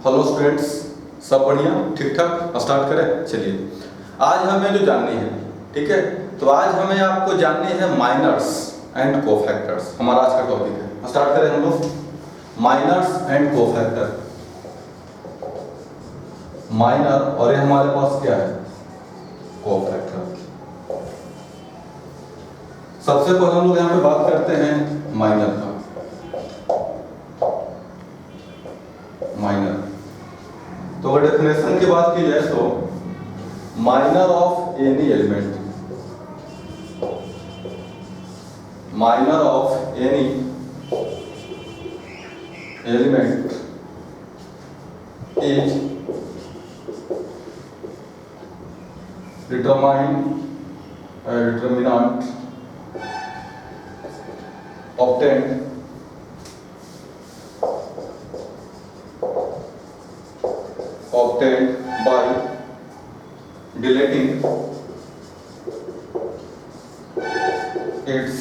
Hello students, सब बढ़िया ठीक ठाक। स्टार्ट करें। चलिए, आज हमें जो जाननी है, ठीक है, तो आज हमें आपको जाननी है माइनर्स एंड कोफैक्टर्स। हमारा आज का टॉपिक है। स्टार्ट करें हम लोग। Miners and cofactor. माइनर और ये हमारे पास क्या है, कोफैक्टर। सबसे पहले हम लोग यहाँ पे बात करते हैं माइनर का। माइनर, तो अगर डेफिनेशन की बात की जाए तो minor of any element, minor of any element is determinant obtained by deleting its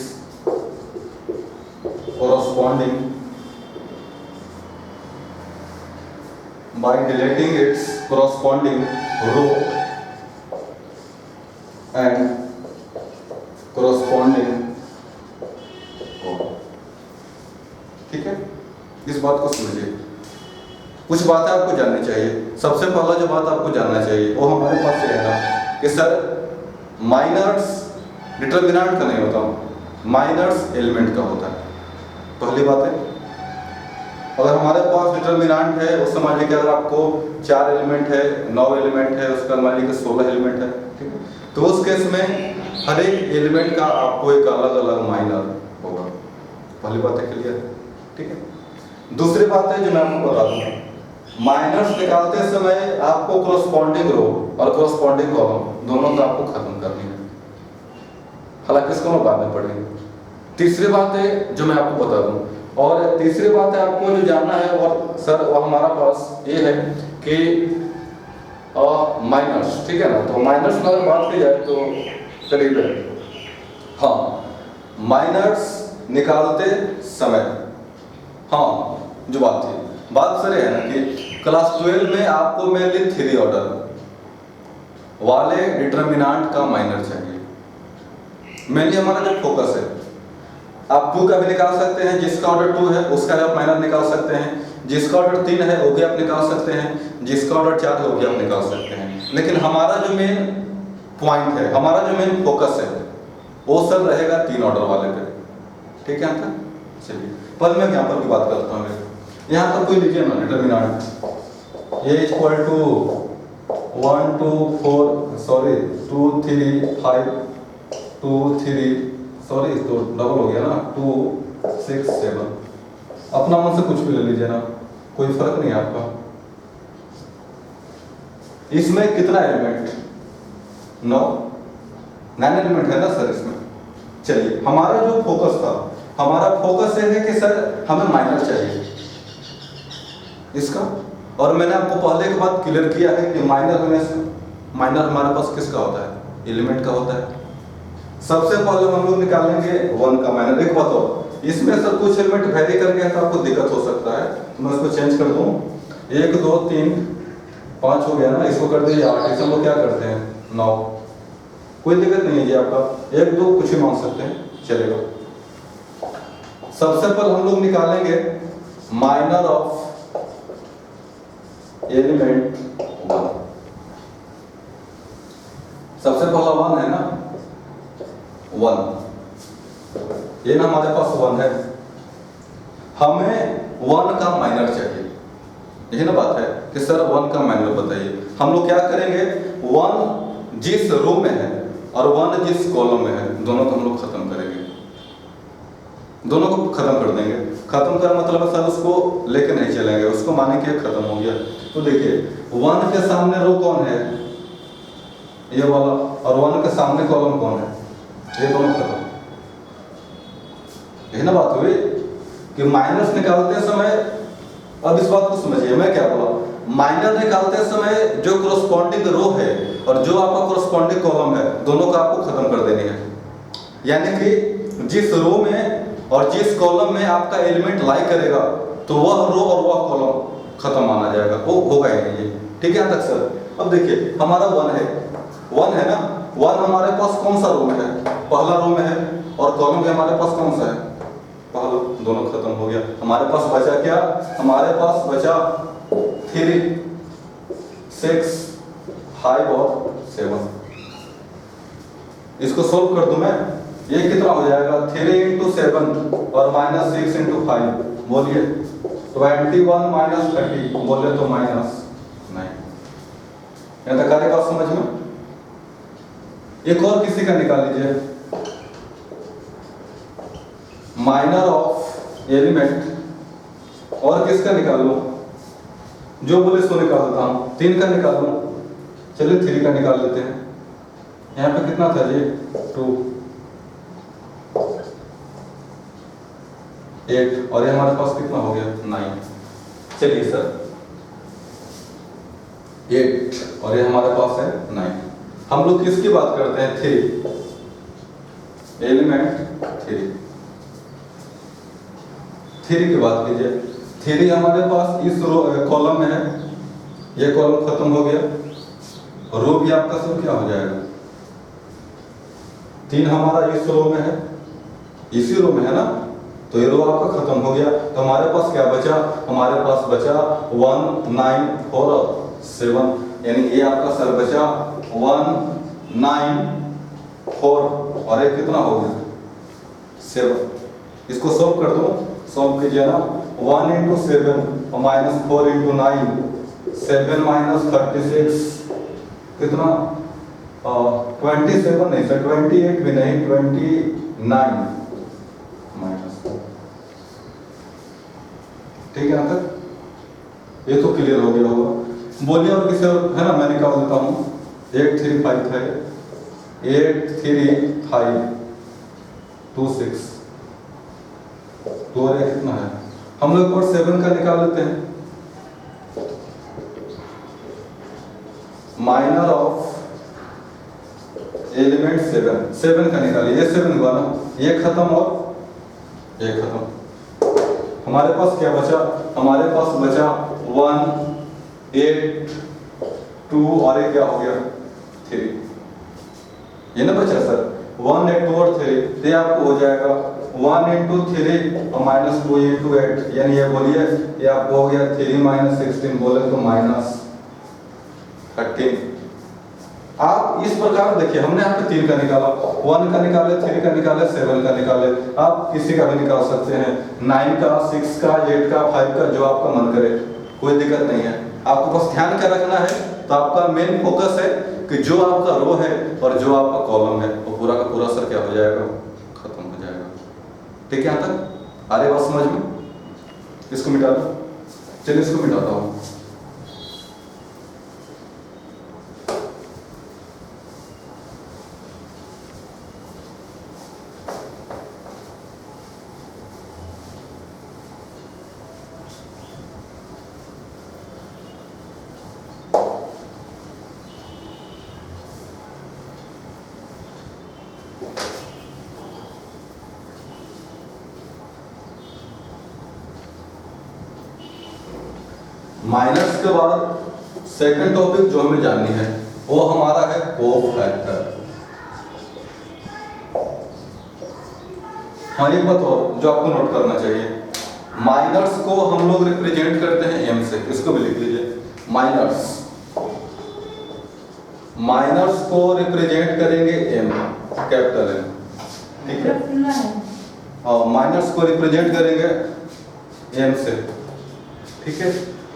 corresponding row and corresponding column। ठीक है, इस बात को समझिए। कुछ बातें आपको जाननी चाहिए। सबसे पहला जो बात आपको जानना चाहिए वो हमारे पास ये है ना कि सर माइनर्स डिटरमिनेंट का नहीं होता, माइनर्स एलिमेंट का होता है। पहली बात है, अगर हमारे पास डिटरमिनेंट है उस मान लीजिए अगर आपको 4 एलिमेंट है, 9 एलिमेंट है, उसका मान लीजिए 16 एलिमेंट है, ठीक है, तो उस केस में हर एक एलिमेंट का आपको एक अलग अलग माइनर होगा। पहली बात है, क्लियर, ठीक है। दूसरी बात है जो मैं आपको बता दूं, माइनर्स निकालते समय आपको कोरस्पॉन्डिंग रो और कोरस्पॉन्डिंग कॉलम दोनों का आपको खत्म करनी है, हालांकि इसको मैं बाद में पढ़ेंगे। तीसरी बात है जो मैं आपको बता दूं, और तीसरी बात है आपको जो जानना है और सर वो हमारा पास ये है कि माइनर्स, ठीक है ना, तो माइनर्स की अगर बात की जाए तो करीब है, हाँ, माइनर्स निकालते समय, हाँ, जो बात थी, बात सर है ना कि क्लास 12 में आपको मेनली 3 ऑर्डर वाले डिटरमिनेंट का माइनर चाहिए। मेनली हमारा जो फोकस है, आप 2 का भी निकाल सकते हैं, जिसका ऑर्डर 2 है उसका भी आप माइनर निकाल सकते हैं, जिसका ऑर्डर 3 है वो भी आप निकाल सकते हैं, जिसका ऑर्डर 4 है वो भी आप निकाल सकते हैं। लेकिन हमारा जो मेन पॉइंट है, हमारा जो मेन फोकस है वो सर रहेगा 3 ऑर्डर वाले पे, ठीक है। चलिए पहले मैं यहाँ पर की बात करता हूँ। यहाँ पर कोई लीजिए ना डिटरमिनेंट ये इक्वल टू 1 2 4 सॉरी 2 3 5 2 3 सॉरी तो डबल हो गया ना 2 6 7। अपना मन से कुछ भी ले लीजिए ना, कोई फर्क नहीं है आपका। इसमें कितना एलिमेंट, 9 एलिमेंट है ना सर इसमें। चलिए हमारा जो फोकस था, हमारा फोकस ये है कि सर हमें माइनर चाहिए इसका, और मैंने आपको पहले एक बात क्लियर किया है कि माइनर हमारे पास किसका होता है, एलिमेंट का होता है। सबसे पहले हम लोग निकालेंगे 1 का माइनर। एक बात और, इसमें सर कुछ एलिमेंट वेरी करके है तो आपको दिक्कत हो सकता है, तो मैं इसको चेंज कर दूं। 1 2 3 5 हो गया ना, इसको कर दीजिए 8। इसे हम लोग क्या करते हैं 9, कोई दिक्कत नहीं है जी आपका। 1 2 कुछ ही मान सकते हैं, चलेगा। सबसे पहले हम लोग निकालेंगे माइनर ऑफ एलिमेंट 1। सबसे पहला 1 है ना, 1 ये ना हमारे पास 1 है, हमें 1 का माइनर चाहिए। यही ना बात है कि सर 1 का माइनर बताइए। हम लोग क्या करेंगे, 1 जिस रो में है और 1 जिस कॉलम में है दोनों को हम लोग खत्म करेंगे, दोनों को खत्म कर देंगे। खत्म कर मतलब सर उसको लेके नहीं चलेंगे, उसको माने कि खत्म हो गया। तो देखिए 1 के सामने रो कौन है, ये वाला, और 1 के सामने कॉलम कौन है, ये दोनों खत्म। यही ना बात हुई कि माइनस निकालते समय, अब इस बात को समझिए मैं क्या बोला, माइनर निकालते समय जो कोरस्पॉन्डिंग रो है और जो आपका कोरस्पॉन्डिंग कॉलम है दोनों का आपको खत्म कर देनी है। यानी कि जिस रो में और जिस कॉलम में आपका एलिमेंट लाई करेगा तो वह रो और वह कॉलम खत्म माना जाएगा, वो होगा ही नहीं ये। ठीक है यहाँ तक सर। अब देखिए हमारा 1 है ना, 1 हमारे पास कौन सा रो में है, पहला रो में है, और कॉलम भी हमारे पास कौन सा है, पहला। दोनों खत्म हो गया। हमारे पास बचा क्या, हमारे पास बचा 3, 6, 5 और 7। इसको सोल्व कर दूं मैं, ये कितना हो जाएगा, 3 × 7 और -6 × 5, बोलिए 21 - 30, बोले तो -9। यहाँ तक आ रही बात समझ में। एक और किसी का निकाल लीजिए, माइनर ऑफ एलिमेंट, और किसका निकालूं, जो बोले सो निकाल देता हूं। 3 का निकालूं, चलिए 3 का निकाल लेते हैं। यहाँ पे कितना था जी, 2, 8, और ये हमारे पास कितना हो गया, 9। चलिए सर 8 और ये हमारे पास है 9। हम लोग किसकी बात करते हैं, 3, एलिमेंट 3 की बात कीजिए। 3 हमारे पास इस रो कॉलम में है, ये कॉलम खत्म हो गया, रो भी आपका सब क्या हो जाएगा, 3 हमारा इस रो में है, इसी रो में है ना, तो ये रो आपका खत्म हो गया। तो हमारे पास क्या बचा, हमारे पास बचा 1, 9, 4 और 7, यानी ये आपका सर बचा 1, 9, 4 और एक कितना हो गया, 7। इसको सॉल्व कर दो, सॉल्व कीजिए ना, 1 × 7 और -4 × 9, 7 - 36 कितना, 27 नहीं सर, 28 भी नहीं, 29 माइनस। ठीक है यहाँ तक, ये तो क्लियर हो गया होगा। बोलिए और किसी और है ना, मैं निकाल देता हूँ। 8, 3, 5 था, 8, 3, 5, 2, 6, 2 और 1 कितना है, हम लोग और 7 का निकाल लेते हैं। माइनर ऑफ एलिमेंट 7 का निकालिए, ये 7 हुआ ना, ये खत्म और ये खत्म। हमारे पास क्या बचा, हमारे पास बचा 1, 8, 2 और ये क्या हो गया, 3। ये ना बचा सर, 1, 8, 2 और 3, ये आपको हो जाएगा 1 × 3 और -2 × 8, यानी ये बोलिए ये आपको हो गया 3 - 16, बोले तो -13। आप इस प्रकार देखिए, हमने यहाँ पे 3 का निकाला, 1 का निकाले, 3 का निकाले, 7 का निकाले, आप किसी का भी निकाल सकते हैं, 9 का, 6 का, 8 का, 5 का, जो आपका मन करे, कोई दिक्कत नहीं है। आपको बस ध्यान क्या रखना है, तो आपका मेन फोकस है कि जो आपका रो है और जो आपका कॉलम है वो पूरा का पूरा सर क्या हो जाएगा, खत्म हो जाएगा। ठीक है यहाँ तक आ रही बात समझ में। इसको मिटा दो, चलिए इसको मिटाता हूँ। माइनस के बाद सेकंड टॉपिक जो हमें जाननी है वो हमारा है कोफैक्टर। हाँ एक बात और जो आपको नोट करना चाहिए, माइनर्स को हम लोग रिप्रेजेंट करते हैं एम से, इसको भी लिख लीजिए। माइनर्स को रिप्रेजेंट करेंगे एम, कैपिटल एम, ठीक है। और माइनर्स को रिप्रेजेंट करेंगे एम से, ठीक है।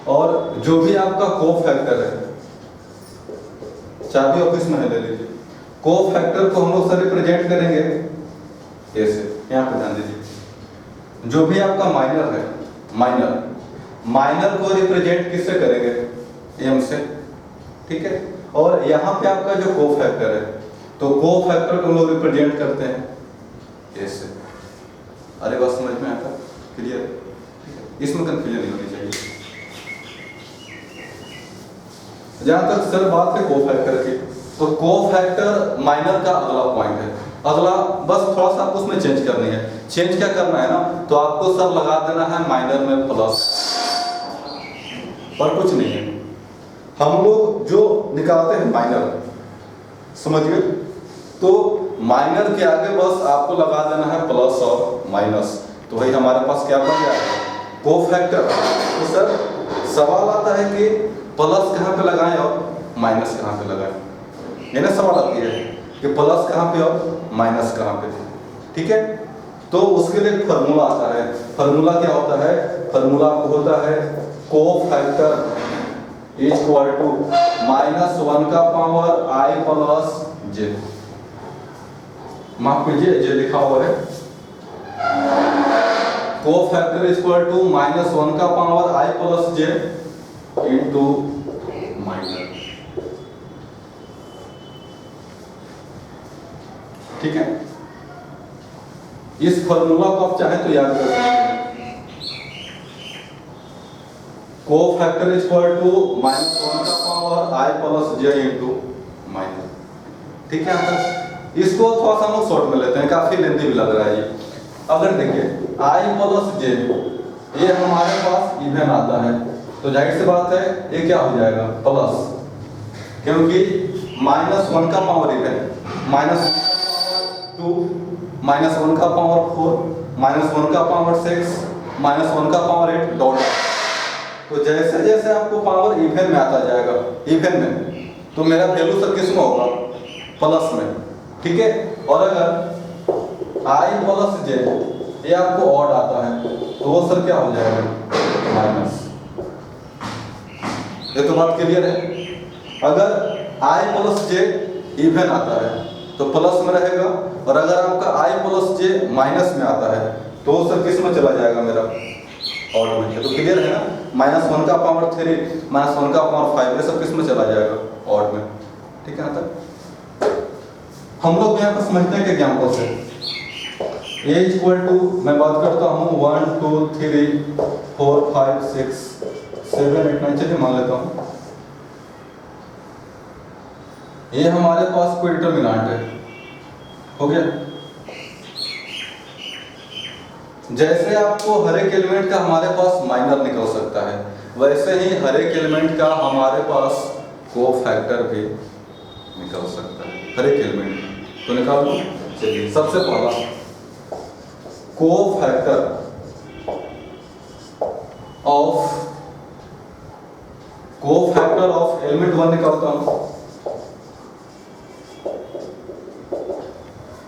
और जो भी आपका कोफैक्टर है, चाबी ऑफिस में है, ले लीजिए। कोफैक्टर को हम लोग से रिप्रेजेंट करेंगे ऐसे, यहाँ पे ध्यान दीजिए। जो भी आपका माइनर है, माइनर को रिप्रेजेंट किससे करेंगे, एम से, ठीक है। और यहाँ पे आपका जो कोफैक्टर है, तो कोफैक्टर को हम लोग रिप्रेजेंट करते हैं ऐसे। अरे बात समझ में आता, क्लियर, इसमें कंफ्यूजन नहीं होनी चाहिए। जहां तक सर बात है कोफैक्टर की, तो कोफैक्टर माइनर का अगला पॉइंट है। अगला बस थोड़ा सा आपको उसमें चेंज करनी है। चेंज क्या करना है ना, तो आपको सर लगा देना है माइनर में प्लस, पर कुछ नहीं है। हम लोग जो निकालते हैं माइनर, समझिए, तो माइनर के आगे बस आपको लगा देना है प्लस और माइनस, तो वही हमारे पास क्या बन जाएगा, कोफैक्टर। तो सर सवाल आता है कि प्लस कहाँ पे लगाएं और माइनस कहाँ पे लगाएं, ये ना सवाल आती है कि प्लस कहाँ पे और माइनस कहाँ पे, ठीक है। तो उसके लिए एक फार्मूला आता है, फार्मूला क्या होता है, फार्मूला होता है कोफैक्टर इज इक्वल टू -1 का पावर i प्लस j, माफ कीजिए जे लिखा हुआ है, कोफैक्टर इज इक्वल टू -1 का power i plus j into minor, ठीक है। इस फार्मूला को आप चाहे तो याद कर सकते हैं, कोफैक्टर इज इक्वल टू -1 का power i plus j into minor, ठीक है। इसको थोड़ा सा हम शॉर्ट में लेते हैं, काफी लेंथी भी लग रहा है ये। अगर देखिए i प्लस j ये हमारे पास इवन आता है, तो जाहिर सी बात है ये क्या हो जाएगा प्लस, क्योंकि -1 का पावर इवन, -2, -1 का पावर 4, -1 का पावर 6, -1 का पावर 8 डॉट। तो जैसे जैसे आपको पावर इवन में आता जाएगा, इवन में, तो मेरा वैल्यू सर किस में होगा, प्लस में, ठीक है। और अगर i प्लस j ये आपको ऑड आता है, तो वो सर क्या हो जाएगा माइनस। ये तो बात क्लियर है। अगर i प्लस j इवन आता है तो प्लस में रहेगा, और अगर आपका i प्लस j माइनस में आता है तो सर किस में चला जाएगा मेरा, ऑड में। तो क्लियर है ना, -1 का पावर 3, -1 का पावर 5, ये सब किस में चला जाएगा, ऑड में, ठीक है। तक हम लोग यहाँ पर समझते हैं कि एग्जाम्पल से a इक्वल टू, मैं बात करता हूँ 1 2 3 4 5 6 7 8 9, चलिए मान लेता हूँ ये हमारे पास कोई डिटर्मिनेंट है, हो गया। जैसे आपको हर एक एलिमेंट का हमारे पास माइनर निकल सकता है, वैसे ही हर एक एलिमेंट का हमारे पास कोफैक्टर भी निकल सकता है, हर एक एलिमेंट। तो निकाल दो, चलिए सबसे पहला कोफैक्टर ऑफ एलिमेंट 1 निकालता हूं।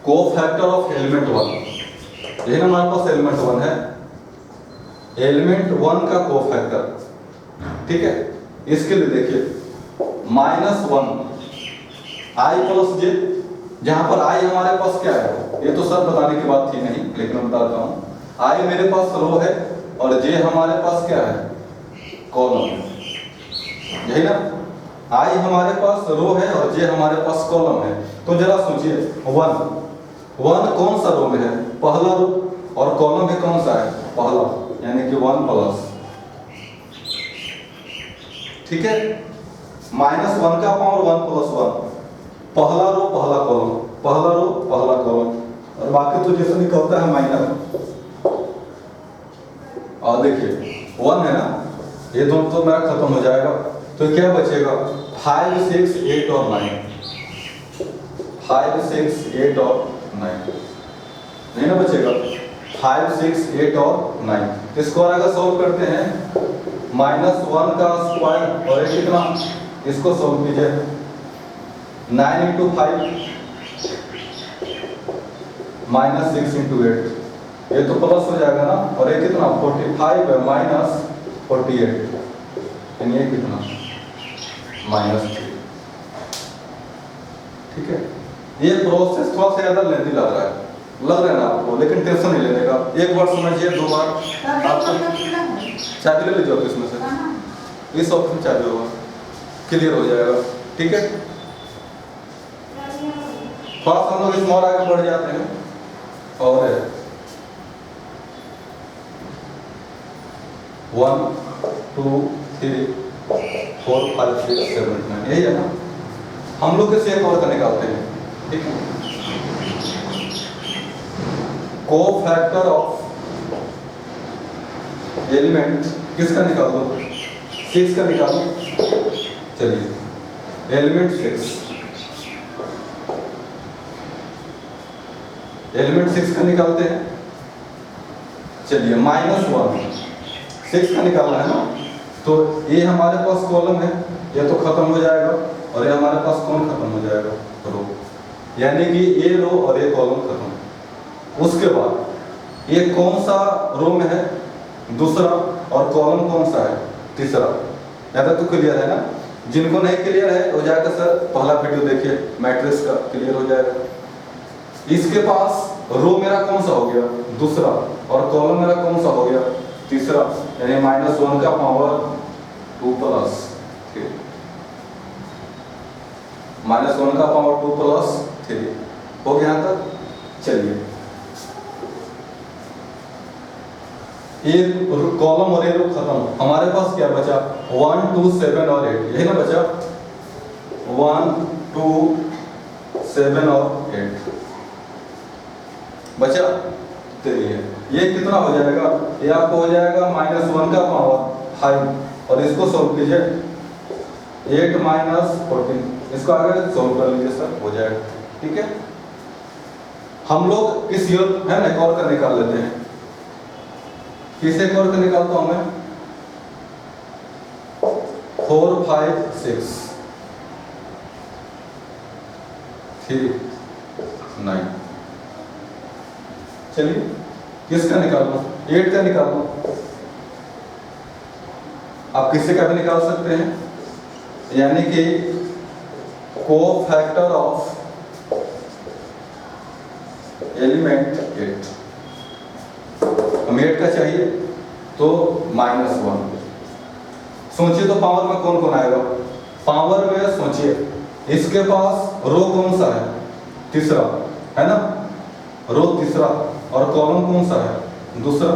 कोफैक्टर ऑफ एलिमेंट 1, यही ना हमारे पास एलिमेंट 1 है, एलिमेंट 1 का कोफैक्टर, ठीक है। इसके लिए देखिए -1 i प्लस j, जहां पर i हमारे पास क्या है, ये तो सर बताने की बात थी नहीं, लेकिन मैं बताता हूं। i मेरे पास रो है और j हमारे पास क्या है, कॉलम है, यही ना। i हमारे पास रो है और j हमारे पास कॉलम है। तो जरा सोचिए 1 कौन सा रो में है, पहला रो, और कॉलम भी कौन सा है, पहला, यानी कि 1 प्लस, ठीक है। -1 का पावर 1 प्लस 1, पहला रो पहला कॉलम, पहला रो पहला कॉलम, और बाकी तो जैसे निकलता है माइनर। और देखिए 1 है ना, ये दोनों तो मेरा खत्म हो जाएगा, तो क्या बचेगा 5 6 8 और 9, 5 6 8 और 9, नहीं ना बचेगा 5 6 8 और 9। इसको अगर सॉल्व करते हैं, -1 का स्क्वायर और ये कितना, इसको सॉल्व कीजिए, 9 × 5 -6 × 8, ये तो प्लस हो जाएगा ना, और ये कितना 45 है -48, यानी ये कितना -3, ठीक है। ये प्रोसेस थोड़ा सा ज्यादा लेंथी लग रहा है ना आपको, लेकिन टेंशन नहीं लेने का, एक बार समझिए, 2 बार आपको चाबी ले लीजिए ऑफिस में से, इस ऑफिस में चाबी होगा, क्लियर हो जाएगा, ठीक है। थोड़ा सा हम लोग इसमें और आगे बढ़ जाते हैं, और 1 2 3 4 5 6 7 8 9, यही है ना। हम लोग इसे एक और का निकालते हैं, ठीक है। कोफैक्टर ऑफ एलिमेंट किसका निकाल दो, 6 का निकालो। चलिए एलिमेंट 6 का निकालते हैं। चलिए -1 6 का निकालना है ना, तो ये हमारे पास कॉलम है, ये तो खत्म हो जाएगा और ये हमारे पास कौन खत्म हो जाएगा, रो। यानी कि ये रो और ये कॉलम खत्म। उसके बाद ये कौन सा रो में है, दूसरा, और कॉलम कौन सा है, तीसरा। यहाँ तक तो क्लियर है ना। जिनको नहीं क्लियर है हो जाएगा सर पहला वीडियो देखिए, मैट्रिक्स का, क्लियर हो जाएगा। इसके पास रो मेरा कौन सा हो गया, दूसरा, और कॉलम मेरा कौन सा हो गया, तीसरा, यानी -1 का पावर 2 प्लस 3, -1 का पावर 2 प्लस 3 हो गया यहाँ तक। चलिए ये कॉलम और ये रो खत्म, हमारे पास क्या बचा, 1 2 7 और 8, यही ना बचा, 1 2 7 और 8 बचा। चलिए ये कितना हो जाएगा, ये आपको हो जाएगा -1 का पावर 5, और इसको सॉल्व कीजिए 8 - 14, इसको आगे सॉल्व कर लीजिए सर, हो जाएगा। ठीक है, हम लोग किस योग है ना एक और का निकाल लेते हैं। किसे एक और का निकालता हूं मैं, 4 5 6 3 9। चलिए किसका निकालना, 8 का निकालना। आप किसी का भी निकाल सकते हैं, यानी कि कोफैक्टर ऑफ एलिमेंट 8, हमें 8 का चाहिए तो -1। सोचिए तो पावर में कौन कौन आएगा, पावर में सोचिए इसके पास रो कौन सा है, तीसरा है ना, रो तीसरा, और कॉलम कौन सा है, दूसरा,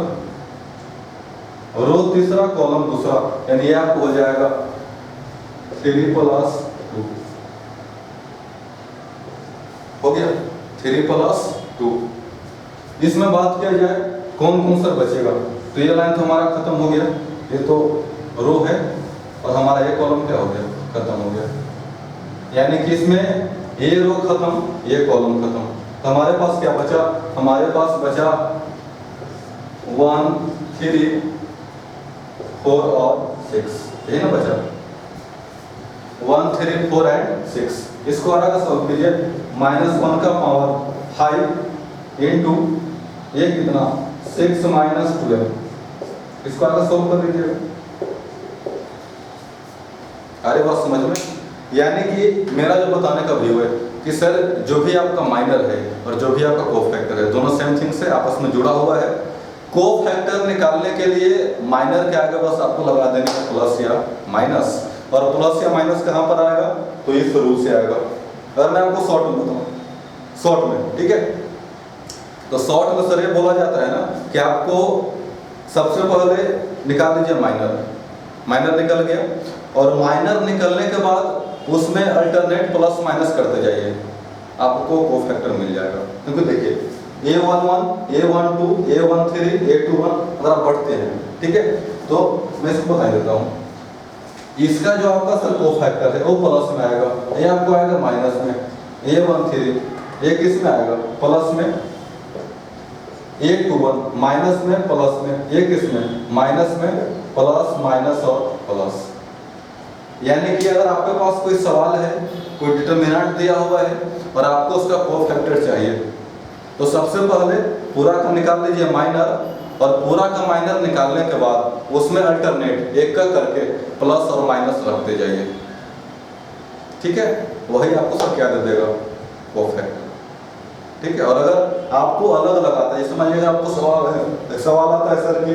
रो तीसरा कॉलम दूसरा, यानी ये आपको हो जाएगा 3 + 2 हो गया, 3 + 2। इसमें बात किया जाए कौन कौन सा बचेगा, तो ये लाइन तो हमारा खत्म हो गया, ये तो रो है, और हमारा ये कॉलम क्या हो गया, खत्म हो गया। यानी कि इसमें ये रो खत्म, ये कॉलम खत्म, तो हमारे पास क्या बचा, हमारे पास बचा 1 3 4 और 6, यही ना बचा, 1 3 4 एंड 6। इसको आगे सॉल्व कीजिए, -1 का पावर 5 इंटू ये कितना 6 - 12, इसको आगे सॉल्व कर लीजिए। अरे बात समझ में, यानी कि मेरा जो बताने का व्यू है कि सर जो भी आपका माइनर है और जो भी आपका कोफैक्टर है, दोनों सेम थिंग से आपस में जुड़ा हुआ है। कोफैक्टर निकालने के लिए माइनर के आगे बस आपको लगा देना है प्लस या माइनस, और प्लस या माइनस कहाँ पर आएगा, तो इस रूल से आएगा। अगर मैं आपको शॉर्ट में बताऊँ, शॉर्ट में, ठीक है, तो शॉर्ट में सर ये बोला जाता है ना कि आपको सबसे पहले निकाल लीजिए माइनर, माइनर निकल गया, और माइनर निकलने के बाद उसमें अल्टरनेट प्लस माइनस करते जाइए, आपको कोफैक्टर मिल जाएगा। क्योंकि देखिए A11 A12 A13 A21 अगर आप बढ़ते हैं, ठीक है, तो मैं इसको बता देता हूँ। इसका जो आपका सर कोफैक्टर है वो प्लस में आएगा, ये आपको आएगा माइनस में, A13 ये किस में आएगा, प्लस में, A21 माइनस में प्लस में, ये किस में, माइनस में, प्लस माइनस और प्लस। यानी कि अगर आपके पास कोई सवाल है, कोई डिटरमिनेंट दिया हुआ है और आपको उसका कोफैक्टर चाहिए, तो सबसे पहले पूरा का निकाल लीजिए माइनर, और पूरा का माइनर निकालने के बाद उसमें अल्टरनेट एक का करके प्लस और माइनस रखते जाइए, ठीक है, वही आपको सब क्या दे देगा, कोफैक्टर। ठीक है, और अगर आपको अलग लगाता है, समझिएगा आपको सवाल आता है सर कि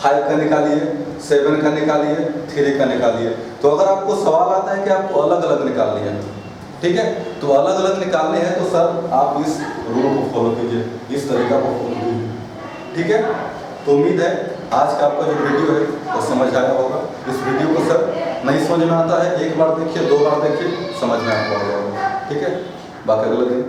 5 का निकालिए, 7 का निकालिए, 3 का निकालिए, तो अगर आपको सवाल आता है कि आपको अलग अलग निकालनी है, ठीक है, तो अलग अलग निकालने हैं तो सर आप इस रूल को फॉलो कीजिए, इस तरीका को फॉलो कीजिए, ठीक है। तो उम्मीद है आज का आपका जो वीडियो है वो समझ आया होगा। इस वीडियो को सर नहीं समझ में आता है, एक बार देखिए, 2 बार देखिए, समझ में आपको आ जाएगा, ठीक है। बाकी अगले दिन